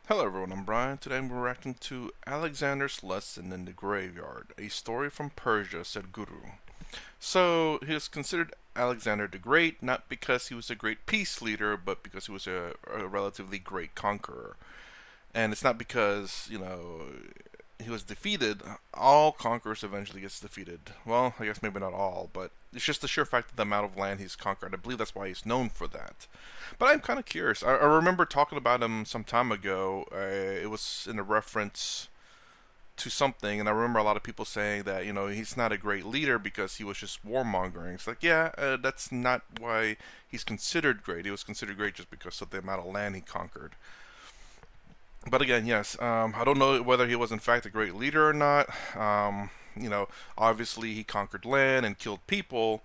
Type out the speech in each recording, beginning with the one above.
Hello everyone, I'm Brian. Today I'm reacting to Alexander's Lesson in the Graveyard, a story from Persia, Sadhguru. So, he is considered Alexander the Great not because he was a great peace leader, but because he was a relatively great conqueror. And it's not because, he was defeated. All conquerors eventually gets defeated. Well, I guess maybe not all, but it's just the sheer fact of the amount of land he's conquered. I believe that's why he's known for that. But I'm kind of curious. I remember talking about him some time ago. It was in a reference to something, and I remember a lot of people saying that he's not a great leader because he was just warmongering. It's like, yeah, that's not why he's considered great. He was considered great just because of the amount of land he conquered. But again, yes, I don't know whether he was in fact a great leader or not. Obviously he conquered land and killed people,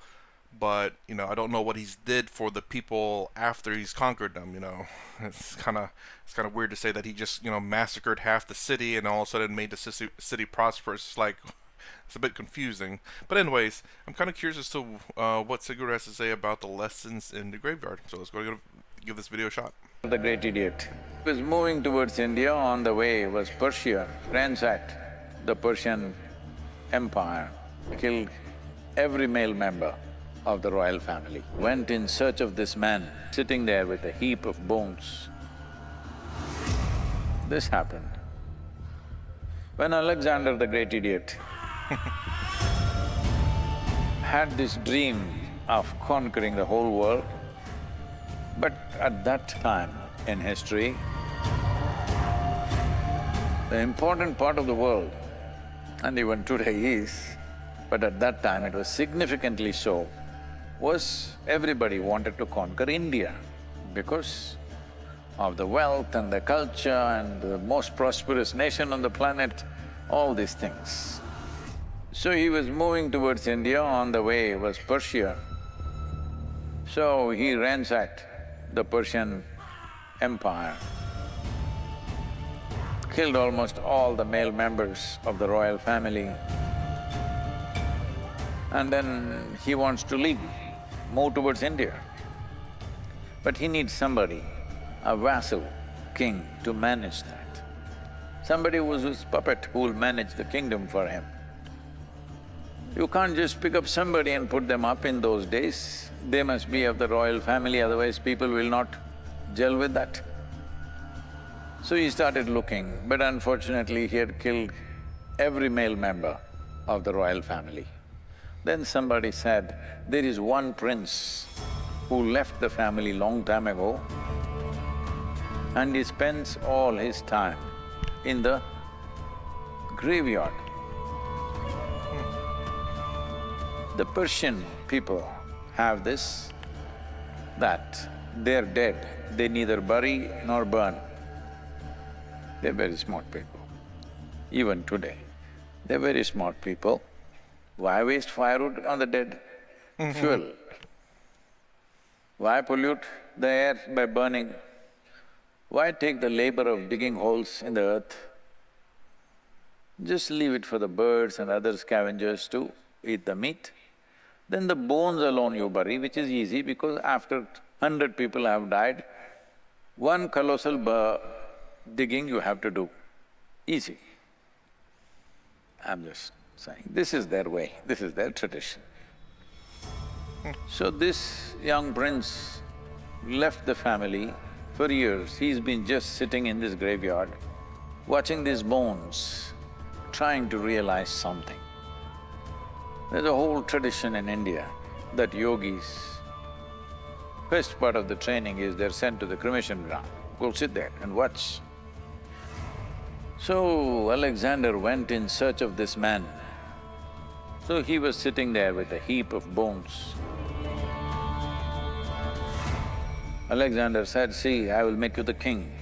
but I don't know what he's did for the people after he's conquered them. It's kind of weird to say that he just massacred half the city and all of a sudden made the city prosperous. It's like it's a bit confusing. But anyways, I'm kind of curious as to what Sadhguru has to say about the lessons in the graveyard. So let's go give this video a shot. The great idiot was moving towards India. On the way was Persia, ransacked the Persian Empire, killed every male member of the royal family, went in search of this man sitting there with a heap of bones. This happened when Alexander the great idiot had this dream of conquering the whole world. But at that time in history, the important part of the world, and even today is, but at that time it was significantly so, was everybody wanted to conquer India because of the wealth and the culture and the most prosperous nation on the planet, all these things. So he was moving towards India. On the way was Persia. So he ransacked the Persian Empire, killed almost all the male members of the royal family, and then he wants to leave, move towards India. But he needs somebody, a vassal king, to manage that. Somebody who's his puppet who will manage the kingdom for him. You can't just pick up somebody and put them up in those days. They must be of the royal family, otherwise people will not gel with that. So he started looking, but unfortunately he had killed every male member of the royal family. Then somebody said, there is one prince who left the family long time ago and he spends all his time in the graveyard. The Persian people have this, that they're dead, they neither bury nor burn. They're very smart people, even today. They're very smart people. Why waste firewood on the dead? Fuel. Why pollute the air by burning? Why take the labor of digging holes in the earth? Just leave it for the birds and other scavengers to eat the meat. Then the bones alone you bury, which is easy because after 100 people have died, one colossal digging you have to do, easy. I'm just saying, this is their way, this is their tradition. So this young prince left the family for years. He's been just sitting in this graveyard, watching these bones, trying to realize something. There's a whole tradition in India that yogis, first part of the training is they're sent to the cremation ground, go sit there and watch. So Alexander went in search of this man. So he was sitting there with a heap of bones. Alexander said, see, I will make you the king.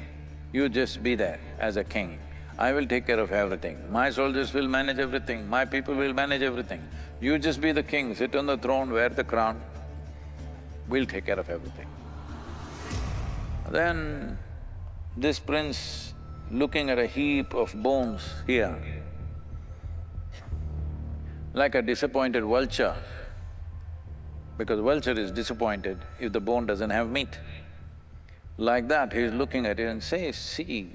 You just be there as a king. I will take care of everything. My soldiers will manage everything, my people will manage everything. You just be the king, sit on the throne, wear the crown. We'll take care of everything. Then this prince, looking at a heap of bones here, like a disappointed vulture, because vulture is disappointed if the bone doesn't have meat. Like that, he's looking at it and says, see,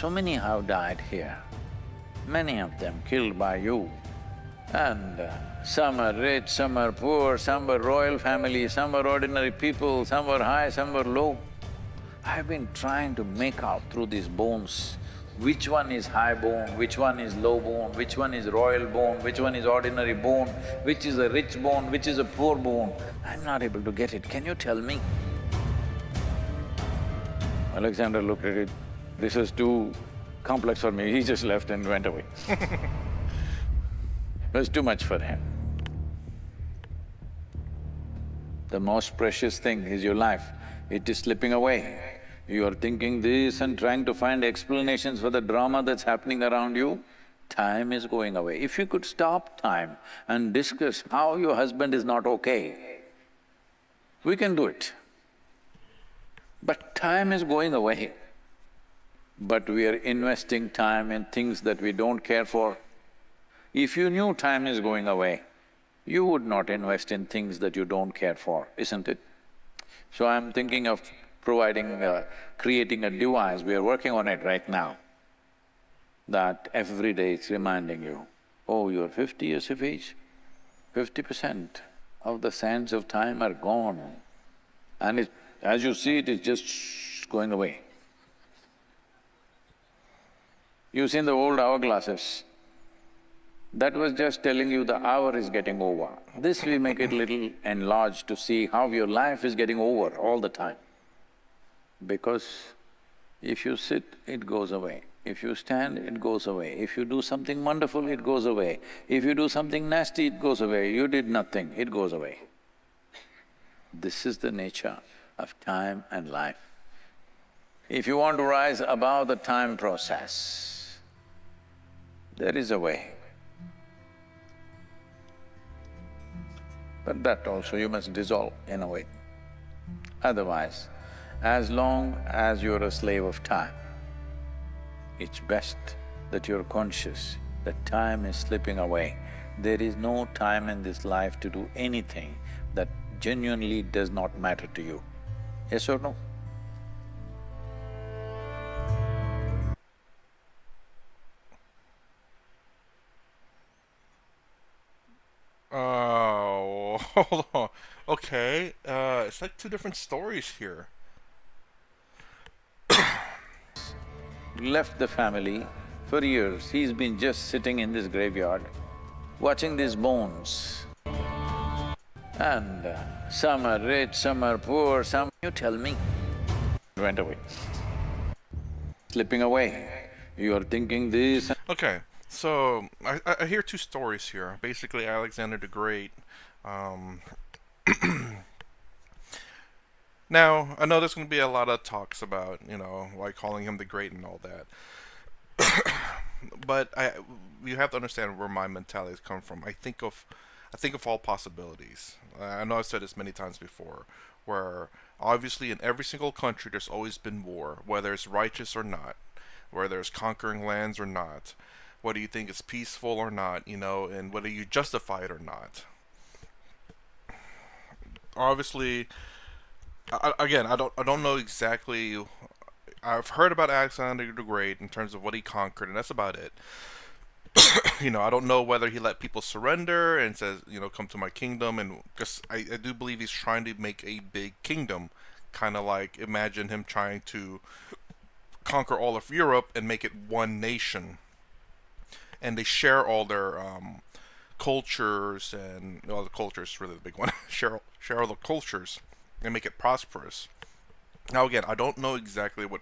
So many have died here, many of them killed by you. And some are rich, some are poor, some were royal families, some were ordinary people, some were high, some were low. I've been trying to make out through these bones, which one is high bone, which one is low bone, which one is royal bone, which one is ordinary bone, which is a rich bone, which is a poor bone. I'm not able to get it. Can you tell me? Alexander looked at it, this is too complex for me, he just left and went away. It was too much for him. The most precious thing is your life, it is slipping away. You are thinking this and trying to find explanations for the drama that's happening around you, time is going away. If you could stop time and discuss how your husband is not okay, we can do it. But time is going away. But we are investing time in things that we don't care for. If you knew time is going away, you would not invest in things that you don't care for, isn't it? So I'm thinking of creating a device, we are working on it right now, that every day it's reminding you, oh, you're 50 years of age, 50% of the sands of time are gone. And as you see it, it's just going away. You've seen the old hourglasses, that was just telling you the hour is getting over. This we make it little enlarged to see how your life is getting over all the time. Because if you sit, it goes away. If you stand, it goes away. If you do something wonderful, it goes away. If you do something nasty, it goes away. You did nothing, it goes away. This is the nature of time and life. If you want to rise above the time process, there is a way. But that also you must dissolve in a way. Otherwise, as long as you're a slave of time, it's best that you're conscious that time is slipping away. There is no time in this life to do anything that genuinely does not matter to you. Yes or no? Oh, hold on. Okay, it's like two different stories here. Left the family for years, he's been just sitting in this graveyard, watching these bones. And some are rich, some are poor, some… You tell me. Went away. Slipping away. You are thinking this… Okay, so I hear two stories here. Basically, Alexander the Great. Um, Now, I know there's going to be a lot of talks about, like calling him the Great and all that. But you have to understand where my mentalities come from. I think of all possibilities. I know I've said this many times before, where obviously in every single country there's always been war, whether it's righteous or not, whether there's conquering lands or not, whether you think it's peaceful or not, and whether you justify it or not. Obviously, again, I don't know exactly. I've heard about Alexander the Great in terms of what he conquered, and that's about it. I don't know whether he let people surrender and says, come to my kingdom, and because I do believe he's trying to make a big kingdom, kind of like imagine him trying to conquer all of Europe and make it one nation, and they share all their cultures, and well, the culture is really the big one. Share all the cultures and make it prosperous. Now again, I don't know exactly what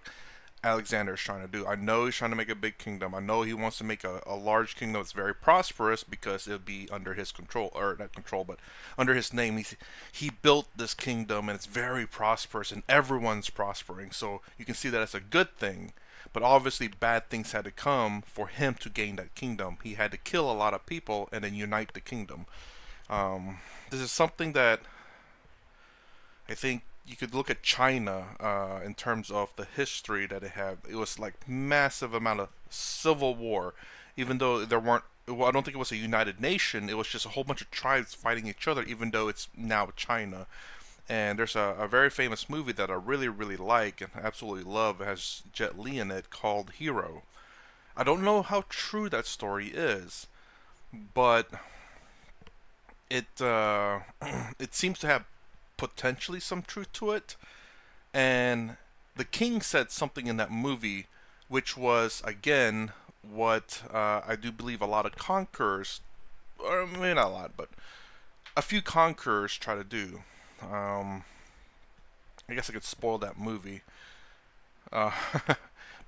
Alexander is trying to do. I know he's trying to make a big kingdom. I know he wants to make a large kingdom that's very prosperous because it'll be under his control, or not control, but under his name. He built this kingdom and it's very prosperous and everyone's prospering. So you can see that it's a good thing. But obviously bad things had to come for him to gain that kingdom. He had to kill a lot of people and then unite the kingdom. This is something that I think you could look at China in terms of the history that it had. It was like massive amount of civil war, even though there weren't. Well, I don't think it was a united nation. It was just a whole bunch of tribes fighting each other, even though it's now China. And there's a very famous movie that I really, really like and absolutely love. It has Jet Li in it called Hero. I don't know how true that story is, but it it seems to have potentially some truth to it. And the king said something in that movie, which was again what I do believe a lot of conquerors, or maybe not a lot, but a few conquerors try to do. Um, I guess I could spoil that movie. Uh,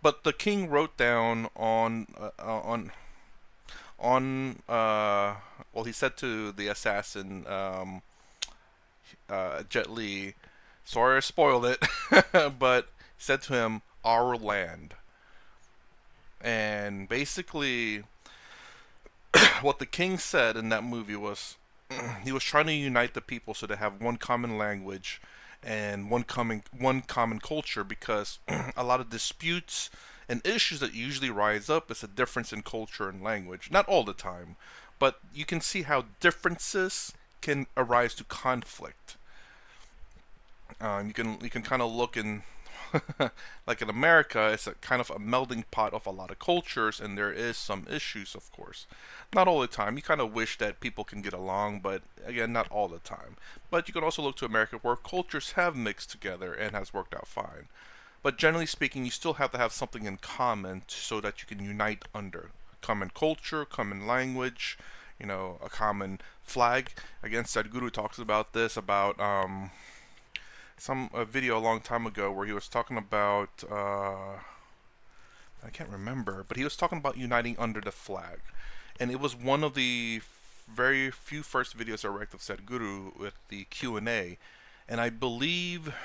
but the king wrote down on well, he said to the assassin, Jet Li, sorry I spoiled it, but he said to him, "Our land." And basically, what the king said in that movie was, he was trying to unite the people so they have one common language and one common culture, because a lot of disputes and issues that usually rise up is a difference in culture and language. Not all the time, but you can see how differences can arise to conflict. You can kind of look in like in America, it's a kind of a melding pot of a lot of cultures, and there is some issues, of course. Not all the time. You kind of wish that people can get along, but again, not all the time. But you can also look to America where cultures have mixed together and has worked out fine. But generally speaking, you still have to have something in common so that you can unite under common culture, common language, a common flag. Again, Sadhguru talks about this, about some a video a long time ago where he was talking about I can't remember, but he was talking about uniting under the flag, and it was one of the very few first videos I read of Sadhguru with the Q&A, and I believe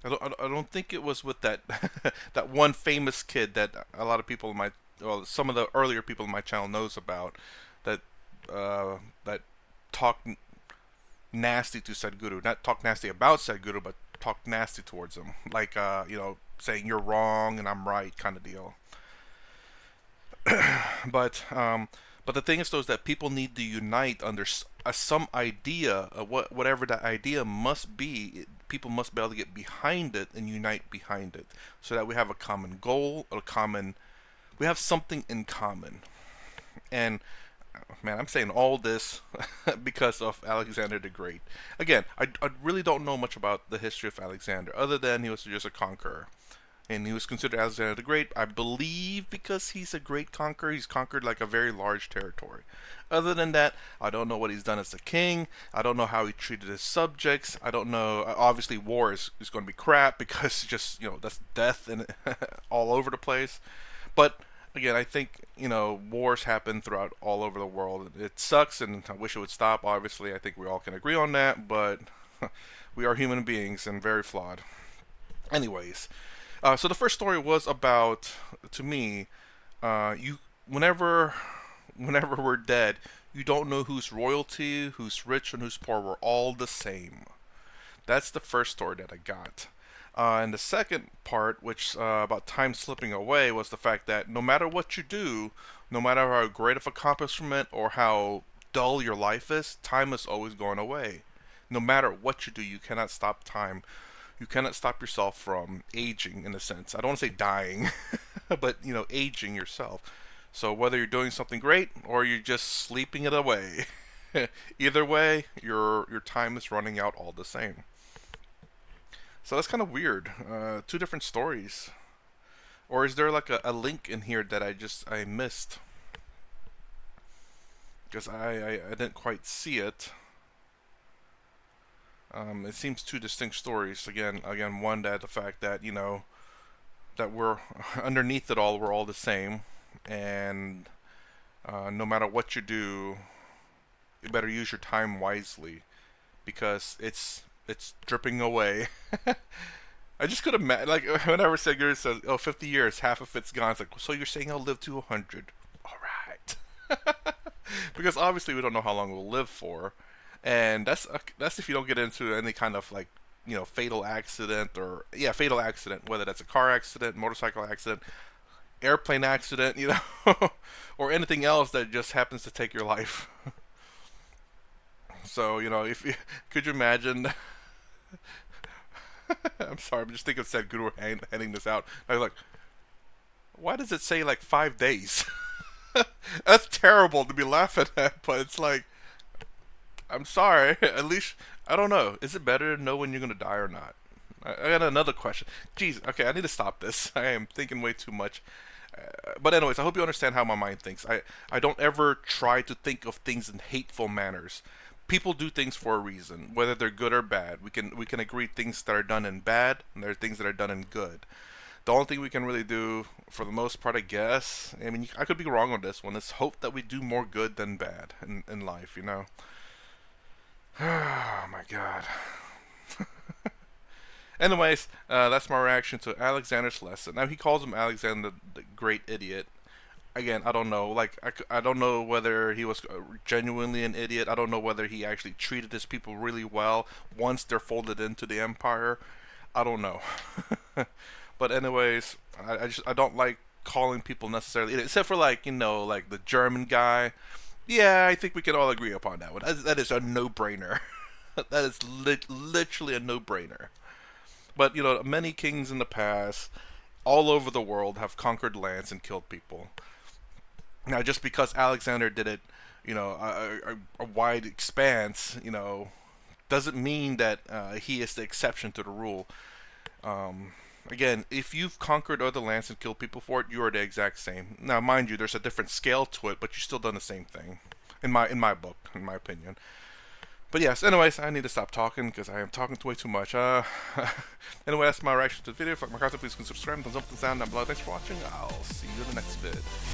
I don't think it was with that that one famous kid that a lot of people in my, well, some of the earlier people in my channel knows about, that that talked nasty to Sadhguru. Not talk nasty about Sadhguru, but talk nasty towards him. Like, saying you're wrong and I'm right kind of deal. But but the thing is, though, is that people need to unite under some idea of whatever that idea must be. People must be able to get behind it and unite behind it, so that we have a common goal, we have something in common. And man, I'm saying all this because of Alexander the Great. Again, I really don't know much about the history of Alexander, other than he was just a conqueror. And he was considered Alexander the Great, I believe, because he's a great conqueror. He's conquered like a very large territory. Other than that, I don't know what he's done as a king. I don't know how he treated his subjects. I don't know. Obviously, war is going to be crap because just, that's death and all over the place. But again, I think, wars happen throughout all over the world. It sucks, and I wish it would stop. Obviously, I think we all can agree on that, but we are human beings and very flawed. Anyways, so the first story was about, to me, you whenever we're dead, you don't know who's royalty, who's rich, and who's poor. We're all the same. That's the first story that I got. And the second part, which about time slipping away, was the fact that no matter what you do, no matter how great of accomplishment or how dull your life is, time is always going away. No matter what you do, you cannot stop time. You cannot stop yourself from aging, in a sense. I don't want to say dying, but aging yourself. So whether you're doing something great or you're just sleeping it away, either way, your time is running out all the same. So that's kind of weird. Two different stories. Or is there like a link in here that I missed? Because I didn't quite see it. It seems two distinct stories. Again, one, that the fact that that we're underneath it all, we're all the same, and no matter what you do, you better use your time wisely, because it's dripping away. I just could imagine, like, whenever Sadhguru says, "Oh, 50 years, half of it's gone." It's like, so you're saying I'll live to 100? All right, because obviously we don't know how long we'll live for, and that's if you don't get into any kind of, like, fatal accident, or fatal accident, whether that's a car accident, motorcycle accident, airplane accident, or anything else that just happens to take your life. So if you could you imagine? I'm sorry, I'm just thinking of Sadhguru handing this out. I was like, why does it say like 5 days? That's terrible to be laughing at, but it's like, I'm sorry. At least I don't know. Is it better to know when you're gonna die or not? I got another question. Jeez. Okay, I need to stop this. I am thinking way too much. But anyways, I hope you understand how my mind thinks. I don't ever try to think of things in hateful manners. People do things for a reason, whether they're good or bad. We can agree things that are done in bad, and there are things that are done in good. The only thing we can really do, for the most part, I guess. I mean, I could be wrong on this one. Is hope that we do more good than bad in life. Oh my God. Anyways, that's my reaction to Alexander's lesson. Now he calls him Alexander the Great Idiot. Again, I don't know. Like, I don't know whether he was genuinely an idiot. I don't know whether he actually treated his people really well once they're folded into the empire. I don't know. But anyways, I don't like calling people necessarily idiot, except for like the German guy. Yeah, I think we can all agree upon that one. That is a no-brainer. That is literally a no-brainer. But many kings in the past, all over the world, have conquered lands and killed people. Now, just because Alexander did it, a wide expanse, doesn't mean that he is the exception to the rule. Again, if you've conquered other lands and killed people for it, you are the exact same. Now, mind you, there's a different scale to it, but you've still done the same thing, in my book, in my opinion. But yes, anyways, I need to stop talking because I am talking way too much. Anyway, that's my reaction to the video. If you like my content, please consider subscribing, thumbs up, thumbs down below. Thanks for watching. I'll see you in the next vid.